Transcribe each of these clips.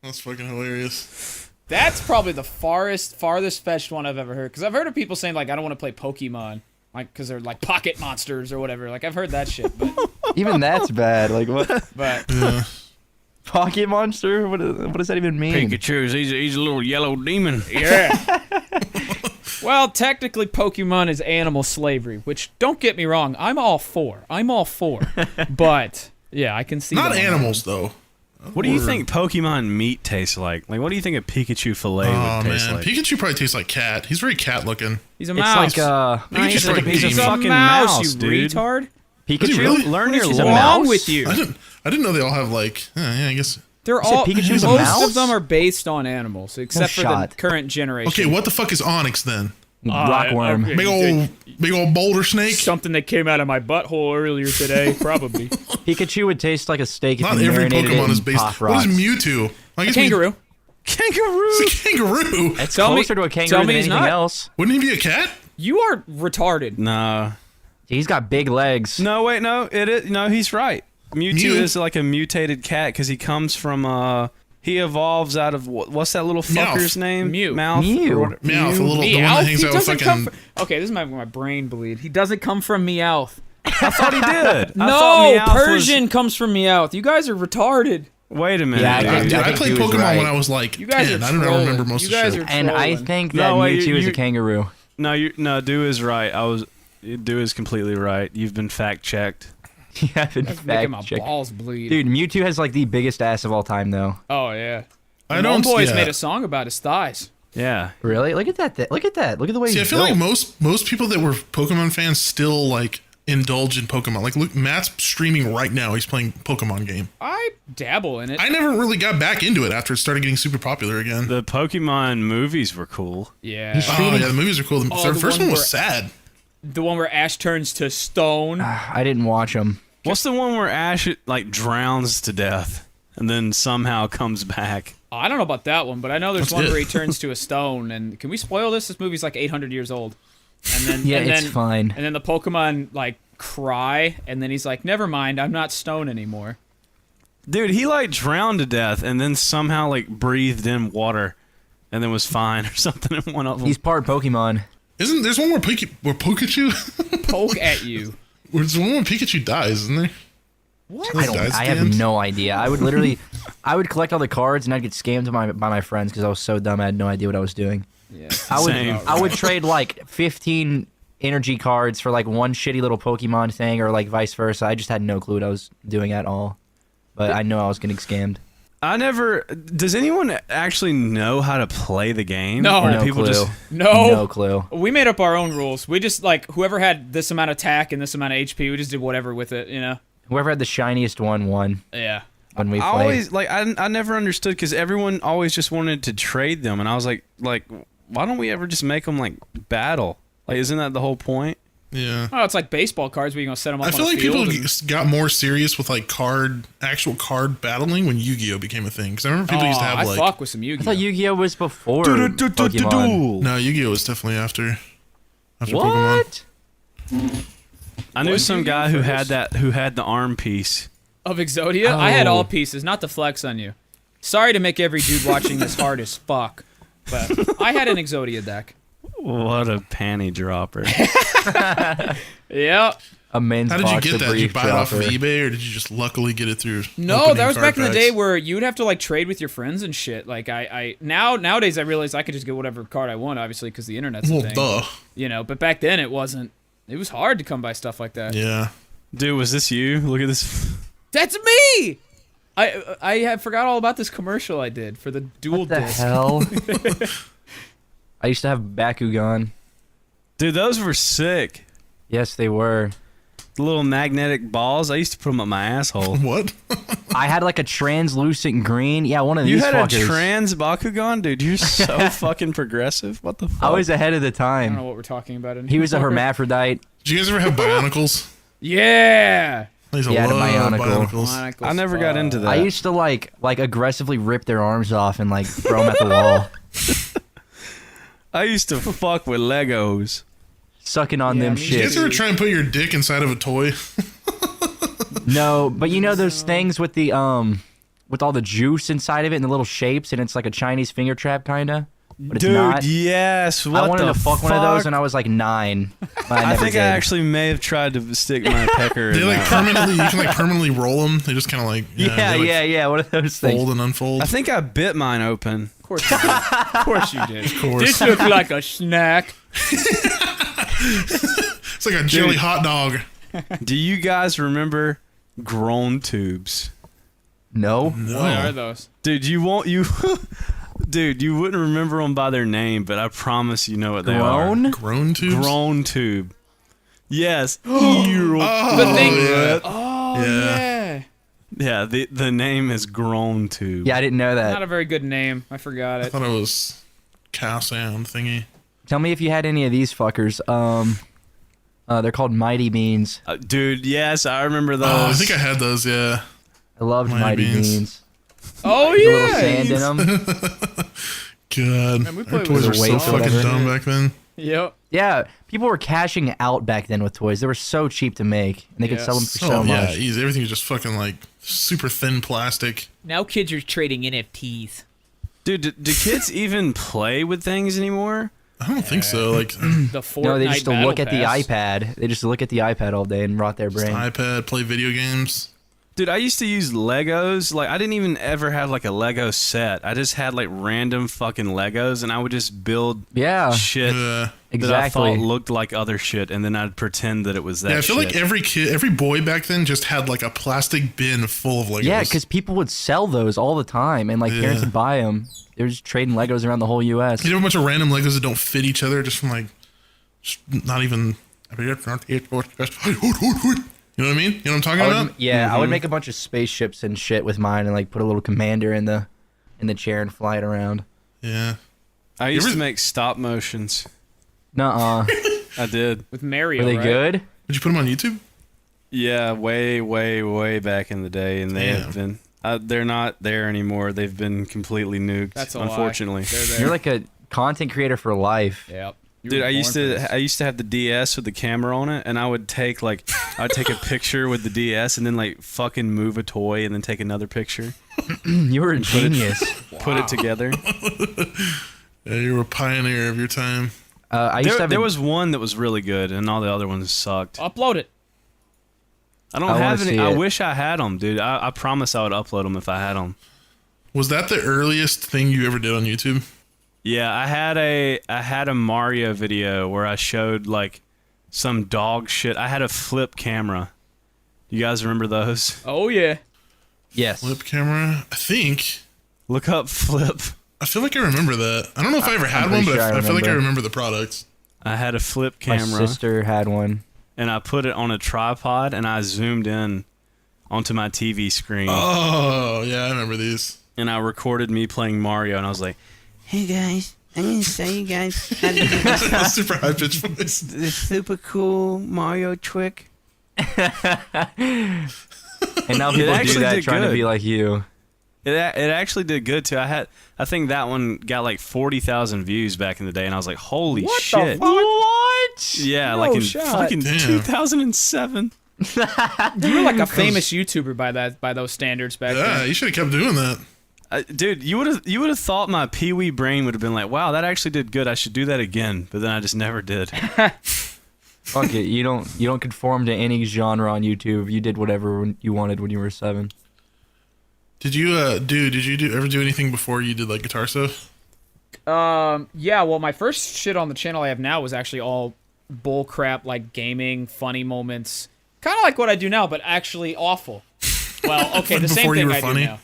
That's fucking hilarious. That's probably the farthest fetched one I've ever heard. Because I've heard of people saying, like, I don't want to play Pokemon. Like, because they're, like, pocket monsters or whatever. Like, I've heard that shit. But Even that's bad. Like, what? but Yeah. Pocket monster? What does that even mean? Pikachu, he's a little yellow demon. yeah. Well, technically, Pokemon is animal slavery, which, don't get me wrong, I'm all for. But, yeah, I can see Not that. animals, though. What do you think Pokemon meat tastes like? Like, what do you think a Pikachu fillet Oh, would taste man. like? Pikachu probably tastes like cat. He's very cat-looking. He's a It's mouse. like Pikachu's like a like piece of a He's a fucking mouse, mouse, you dude. retard. Pikachu. really? Learn your She's a What's mouse? wrong with you? I didn't know they all have like. Yeah, I guess. They're said all Pikachu's a most mouse? of them are based on animals, except for the shot. current generation. Okay, what the fuck is Onyx then? Rockworm. okay. Big old boulder snake. Something that came out of my butthole earlier today, probably. Pikachu would taste like a steak if Not you every marinated Pokemon it is in based. Pop What Rocks. is Mewtwo? I guess Kangaroo. Kangaroo! It's a kangaroo. It's Tell me- closer to a tell kangaroo me than he's anything not. else. Wouldn't he be a cat? You are retarded. No. He's got big legs. No, wait, no. It is. No, he's right. Mewtwo Mew? is like a mutated cat because he comes from, he evolves out of, what's that little Meowth. fucker's name? Mew. Mouth? Mew. or what- Meowth, the little the one Meowth? that hangs He out with doesn't come fucking. from... Okay, this is my brain bleed. He doesn't come from Meowth. I thought he did. I No, thought Meowth was- Persian comes from Meowth. You guys are retarded. Wait a minute. Yeah, dude. I Dude, I think played he was Pokemon right. when I was like You guys 10. are I don't trolling. remember most You of guys the are shit. And I trolling. think No, that wait, Mewtwo is you- a kangaroo. No, Do is right. Do is completely right. You've been fact checked. You haven't That's making my fact checked. balls bleed. Dude, Mewtwo has like the biggest ass of all time, though. Oh, yeah. I don't. Homeboys Yeah. made a song about his thighs. Yeah. Really? Look at that. Look at that. Look at the way See, I he's feel built. like most people that were Pokemon fans still like indulge in Pokemon. Like, look, Matt's streaming right now. He's playing Pokemon game. I dabble in it. I never really got back into it after it started getting super popular again. The Pokemon movies were cool. Yeah. He's- Oh yeah, the movies are cool. The, Oh, the the first one one was where- sad. The one where Ash turns to stone. I didn't watch him. What's the one where Ash like drowns to death and then somehow comes back? Oh, I don't know about that one, but I know there's That's one it. where he turns to a stone. And can we spoil this? This movie's like 800 years old. And then Yeah, and it's then, fine. And then the Pokemon like cry, and then he's like, "Never mind, I'm not stone anymore." Dude, he like drowned to death and then somehow like breathed in water and then was fine or something in one of them. He's part Pokemon. Isn't there's one where Pikachu? Poke at you. There's one where Pikachu dies, isn't there? What? Like, dies I at the have end? no idea. I would literally, I would collect all the cards and I'd get scammed by my friends because I was so dumb I had no idea what I was doing. Yeah. Same. I would trade like 15 energy cards for like one shitty little Pokemon thing or like vice versa. I just had no clue what I was doing at all. But I know I was getting scammed. Does anyone actually know how to play the game? No. Or do No people clue. just No clue. We made up our own rules. We just like whoever had this amount of attack and this amount of HP, we just did whatever with it, you know? Whoever had the shiniest one won Yeah. when we I played. always like I never understood because everyone always just wanted to trade them, and I was like why don't we ever just make them like battle? Like, isn't that the whole point? Yeah. Oh, it's like baseball cards where you're gonna set them up I on feel a like field. people got more serious with like actual card battling when Yu-Gi-Oh became a thing. Because I remember people used to have I like. fuck with some I Yu-Gi-Oh. thought Yu-Gi-Oh was before Pokemon. No, Yu-Gi-Oh was definitely after Pokemon. What? I knew Was some Yu-Gi-Oh guy who first? had the arm piece. Of Exodia? I had Oh. all pieces, not to flex on you. Sorry to make every dude watching this hard as fuck, but I had an Exodia deck. What a panty dropper! Yep. A men's How did you box get of that? Did you brief buy it off of dropper. eBay or did you just luckily get it through? No, opening that was card back in the packs? day where you would have to like trade with your friends and shit. Like nowadays I realize I could just get whatever card I want, obviously, because the internet's a Well, thing. duh. You know, but back then it wasn't. It was hard to come by stuff like that. Yeah. Dude, was this you? Look at this. That's me. I had forgot all about this commercial I did for the dual What the disc. hell? I used to have Bakugan. Dude, those were sick. Yes, they were. The little magnetic balls. I used to put them up my asshole. What? I had like a translucent green. Yeah, one of You these had fuckers. a trans Bakugan, dude. You're so fucking progressive. What the fuck? I was ahead of the I don't know time. what we're talking about anymore. He was a hermaphrodite. Did you guys ever have Bionicles? Yeah. I used to Yeah, the love Bionicle. Bionicles. I never got into that. I used to like aggressively rip their arms off and like throw them at the wall, I used to fuck with Legos. sucking on Yeah, them me Did you guys shit. ever try and put your dick inside of a toy? No, but you know those things with the with all the juice inside of it and the little shapes, and it's like a Chinese finger trap kinda. But it's Dude, not. yes. What I wanted the to fuck one of those when I was like 9. But I I never think did. I actually may have tried to stick my pecker. They in like that. permanently, you can like permanently roll them. They just kind of like Yeah, they, like, yeah. One of those things. fold and unfold. I think I bit mine open. Of course you did. Of course you did. Of course. This looks like a snack. It's like a jelly hot dog. Do you guys remember grown tubes? No. No. What are those? Dude, you won't you Dude, you wouldn't remember them by their name, but I promise you know what they are. Grown? Grown tubes. Grown tube. Yes. Oh, The thing. yeah. Oh Yeah. yeah. Yeah, the name is grown tube. Yeah, I didn't know Not that. a very good name. I forgot I it. thought it was cow sound thingy. Tell me if you had any of these fuckers. They're called Mighty Beans. Dude, yes, I remember those. Oh, I think I had those. Yeah. I loved Mighty Mighty Beans. Beans. Oh The little yeah. sand in them. God, Man, we our played toys with were so weights or fucking whatever. dumb back then. Yep. Yeah, people were cashing out back then with toys. They were so cheap to make, and they could Yeah. sell them for So so yeah, much. easy. Everything was just fucking like super thin plastic. Now kids are trading NFTs. Dude, do kids even play with things anymore? I don't think so. Like The Fortnite No, they just Battle look at the Pass. iPad. They just look at the iPad all day and rot their brain. iPad, play video games. Dude, I used to use Legos. Like, I didn't even ever have like a Lego set. I just had like random fucking Legos, and I would just build Yeah, shit that I thought exactly. looked like other shit, and then I'd pretend that it was that Yeah, I feel shit. like every boy back then just had like a plastic bin full of Legos. Yeah, because people would sell those all the time, and like parents Yeah. would buy them. They were just trading Legos around the whole U.S. you have a bunch of random Legos that don't fit each other, just from like, just not even. You know what I mean? You know what I'm talking I would, about? yeah, I would make a bunch of spaceships and shit with mine, and like put a little commander in the chair and fly it around. Yeah. I used ever- to make stop motions. Nuh-uh. I did. With Mario. Were they right? good? Did you put them on YouTube? Yeah, way, way, way back in the day, and they Damn. have been. They're not there anymore. They've been completely nuked. That's a lie. unfortunately. They're there. You're like a content creator for life. Yep. You Dude, were I used born for to this. I used to have the DS with the camera on it, and I'd take a picture with the DS and then like fucking move a toy and then take another picture, You were a genius. put it together. Yeah, you were a pioneer of your time. I used to have There a- was one that was really good, and all the other ones sucked. Upload it. I don't I wanna have any. see I it. wish I had them, dude. I promise I would upload them if I had them. Was that the earliest thing you ever did on YouTube? Yeah, I had a Mario video where I showed like some dog shit. I had a flip camera. You guys remember those? Oh yeah. yes. Flip camera? I think. Look up flip. I feel like I remember that. I don't know if I ever had I'm one, pretty but sure I feel like I remember. remember the products. I had a flip My camera. sister had one. And I put it on a tripod and I zoomed in onto my TV screen Oh, yeah, I remember these. and I recorded me playing Mario and I was like, "Hey guys, I'm gonna show you guys how to do Super high pitched voice. this super cool Mario trick." And now people do actually that did trying to good. be like you. It actually did good too. I think that one got like 40,000 views back in the day, and I was like, "Holy What the shit!" fuck? What? Yeah, No like in shot. fucking Damn. 2007. You were like a famous YouTuber by those standards back Yeah, then. you should have kept doing that. Dude, you would have thought my pee-wee brain would have been like, "Wow, that actually did good. I should do that again." But then I just never did. Fuck it. You don't conform to any genre on YouTube. You did whatever you wanted when you were 7. Did you, ever do anything before you did like guitar stuff? Yeah, well, my first shit on the channel I have now was actually all bull crap, like gaming, funny moments. Kind of like what I do now, but actually awful. Well, okay, the same Before you thing were I funny? do now.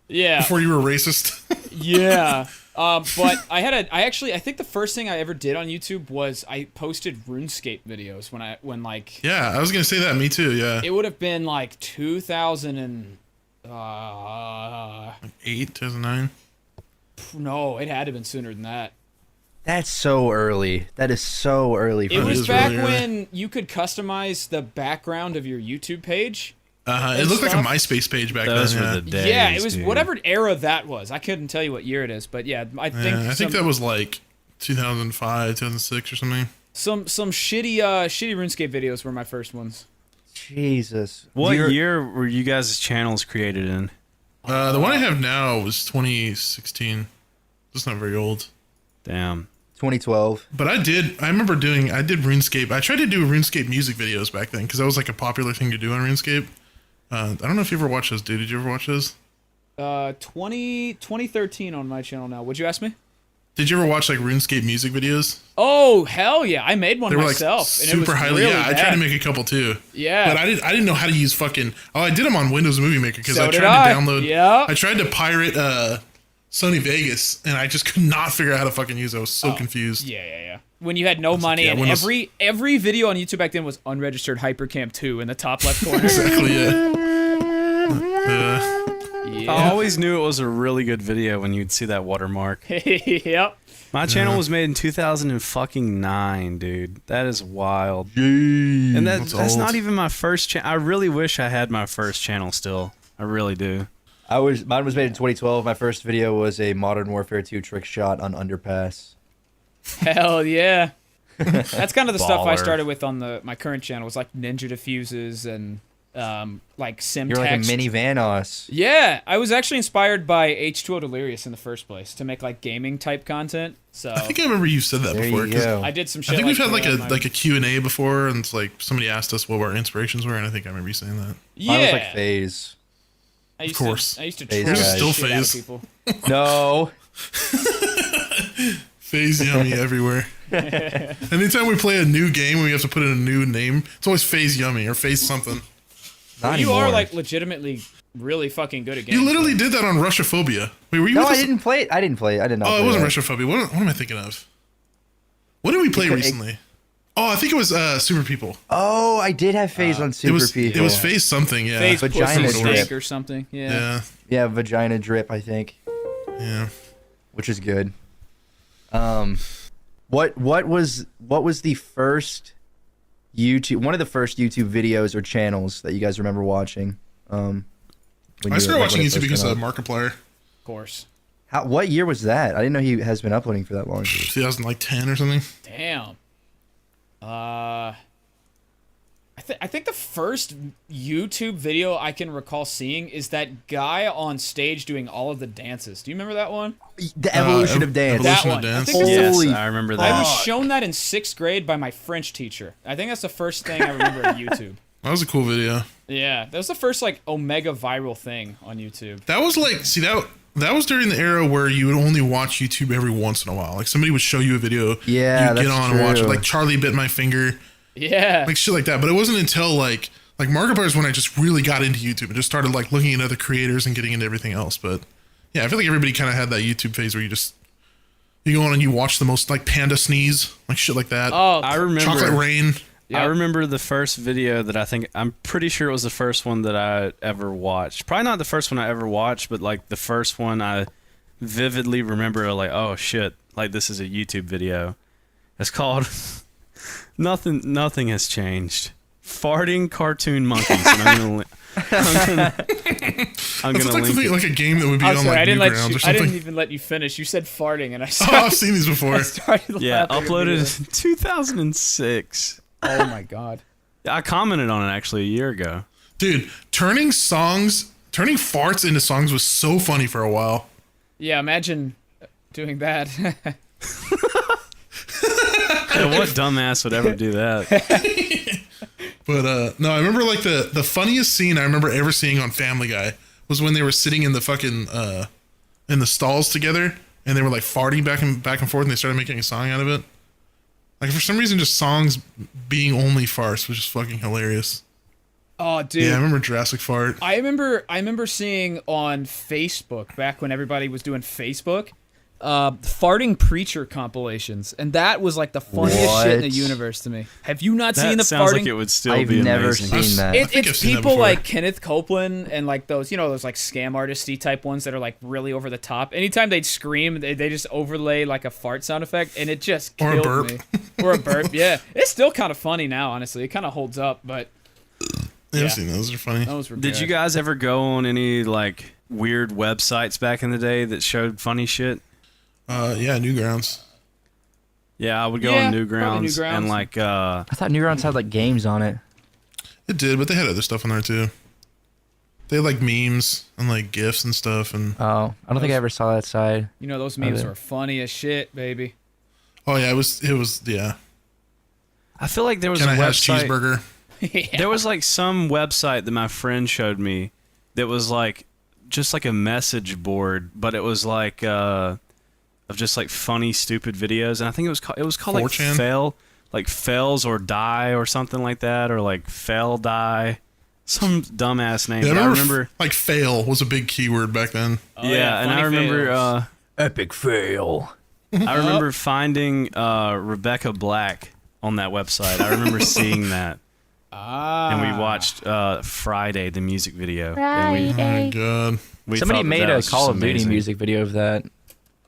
Yeah, Before you were racist? yeah. But I think the first thing I ever did on YouTube was I posted RuneScape videos when like Yeah, I was going to say that. Me too, yeah. it would have been like 2000 and 8, 2009. no, it had to have been sooner than that. That's so early. That is so early. For It It was is back really early. when you could customize the background of your YouTube page. It looked like a stuff. MySpace page back Those then. were Yeah. the days. Yeah, it was dude. whatever era that was. I couldn't tell you what year it is, but yeah, I think Yeah, I think that was like 2005, 2006 or something. some shitty RuneScape videos were my first ones. Jesus. What You're- year were you guys' channels created in? The one I have now was 2016. It's not very old. Damn. 2012. But I did RuneScape. I tried to do RuneScape music videos back then because that was like a popular thing to do on RuneScape. I don't know if you ever watched those, dude. Did you ever watch those? 2013 on my channel now. What'd you ask me? Did you ever watch like RuneScape music videos? Oh hell yeah! I made one They were myself. like and it was super highly. really Yeah, I tried bad. to make a couple too. Yeah. But I didn't know how to use fucking. Oh, I did them on Windows Movie Maker because So I did tried I. to download. Yeah. I tried to pirate Sony Vegas, and I just could not figure out how to fucking use it. I was so confused. Yeah. When you had no money yeah, and Windows- every video on YouTube back then was unregistered Hypercam 2 in the top left corner. Exactly. Yeah. I yeah. always knew it was a really good video when you'd see that watermark. Yep. My channel was made in 2009, dude. That is wild. And that's old. not even my first channel. I really wish I had my first channel still. I really do. Mine was made in 2012. My first video was a Modern Warfare 2 trick shot on Underpass. Hell yeah. That's kind of the stuff I Baller. started with on my current channel. Was like ninja diffuses and like sim You're like a text. mini Vanoss. Yeah, I was actually inspired by H2O Delirious in the first place to make like gaming type content. So I think I remember you said that There before. you 'cause go. I did some shit. I think we've had that like a on my- like a Q&A before, and it's like somebody asked us what our inspirations were, and I think I remember you saying that. yeah. Mine was like FaZe. I used course. To, I used to FaZe troll the guys. Still shit out of FaZe. people. No. FaZe Yummy everywhere. Anytime we play a new game and we have to put in a new name, it's always FaZe Yummy or FaZe something. Not You anymore. are like legitimately really fucking good at games. You literally did that on Russophobia. Wait, were you No, with I us? didn't play it. I didn't play it. I did not. Oh, it play wasn't that. Russophobia. What am I thinking of? What did we play It- recently? Oh, I think it was Super People. Oh, I did have FaZe on Super It People. was FaZe something, yeah. Face Vagina pussy drip. snake or something. Yeah. Yeah, Yeah, Vagina Drip, I think, yeah. which is good. What was the first YouTube? One of the first YouTube videos or channels that you guys remember watching? When I you started were- watching when it YouTube first because came of out? Markiplier, Of course. What year was that? I didn't know he has been uploading for that long. 2010 or something. Damn. I think the first YouTube video I can recall seeing is that guy on stage doing all of the dances. Do you remember that one? The evolution of dance. Evolution That of one. I Dance. think it's- Holy Yes, I remember I that. was shown that in 6th grade by my French teacher. I think that's the first thing I remember of YouTube. That was a cool video. Yeah, that was the first like Omega viral thing on YouTube. That was like, see that was during the era where you would only watch YouTube every once in a while. Like somebody would show you a video, Yeah, you'd get that's on and watch it. true. Like Charlie Bit My Finger, Yeah. like shit like that. But it wasn't until like Markiplier is when I just really got into YouTube and just started like looking at other creators and getting into everything else. But yeah, I feel like everybody kind of had that YouTube phase where you go on and you watch the most like Panda Sneeze, like shit like that. Oh, I remember. Chocolate Rain. Yeah. I remember the first video that I'm pretty sure it was the first one that I ever watched. Probably not the first one I ever watched, but like the first one I vividly remember. Like, oh shit, like this is a YouTube video. It's called Nothing Has Changed. Farting cartoon monkeys. And I'm gonna That's link like something it. like a game that would be I'm on sorry, like I didn't Newgrounds let or you. I something. didn't even let you finish. You said farting, and I Oh, started, I've seen these before. started Yeah, laughing uploaded in 2006. immediately. Oh my god. I commented on it actually a year ago. Dude, turning farts into songs was so funny for a while. Yeah, imagine doing that. Yeah, what dumbass would ever do that? But no, I remember like the funniest scene I remember ever seeing on Family Guy was when they were sitting in the fucking in the stalls together and they were like farting back and forth and they started making a song out of it. Like for some reason, just songs being only farts was just fucking hilarious. Oh, dude. Yeah, I remember Jurassic Fart. I remember seeing on Facebook back when everybody was doing Facebook, farting preacher compilations, and that was like the funniest shit in the What? universe to me. Have you not That seen the sounds farting? like it would still I've be never amazing. seen that. I think I've It's seen that people before. like Kenneth Copeland and like those like scam artisty type ones that are like really over the top. Anytime they'd scream, they just overlay like a fart sound effect, and it just Or a killed burp. me. Or a burp. Yeah, it's still kind of funny now. Honestly, it kind of holds up, but Yeah, yeah. I've seen those. Those are funny. those were. Did good. you guys ever go on any like weird websites back in the day that showed funny shit? Yeah, Newgrounds. Yeah, I would go Yeah, on probably Newgrounds Newgrounds. and like I thought Newgrounds had like games on it. It did, but they had other stuff on there too. They had like memes and like gifs and stuff, and Oh, I don't think I ever saw that side. You know, those memes it. are funny as shit, baby. oh yeah, it was yeah. I feel like there was Can a I have website. cheeseburger? Yeah. There was like some website that my friend showed me that was like just like a message board, but it was like of just like funny, stupid videos, and I think it was called like 4chan? fails or die or something like that, or like fail die, some dumbass name. Yeah, But I I remember remember, like fail was a big keyword back then. Oh, yeah, and I funny remember. fails. Epic fail. I remember finding Rebecca Black on that website. I remember seeing that, and we watched Friday, the music video. And Oh my god. we Somebody thought that made that a was Call just of Duty amazing. music video of that,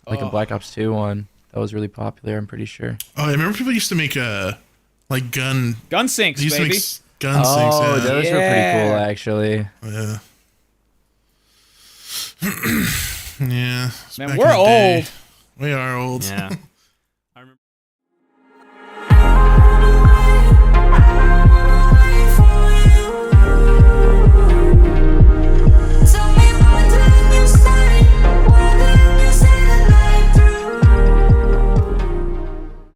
like Oh. a Black Ops 2 one. That was really popular. I'm pretty sure. Oh, I remember people used to make like gun. Gun sinks, They used baby. to make gun Oh, sinks. Yeah. those were pretty Yeah. cool, actually. Yeah. yeah. It's Man, back we're in the day. old. We are old. Yeah.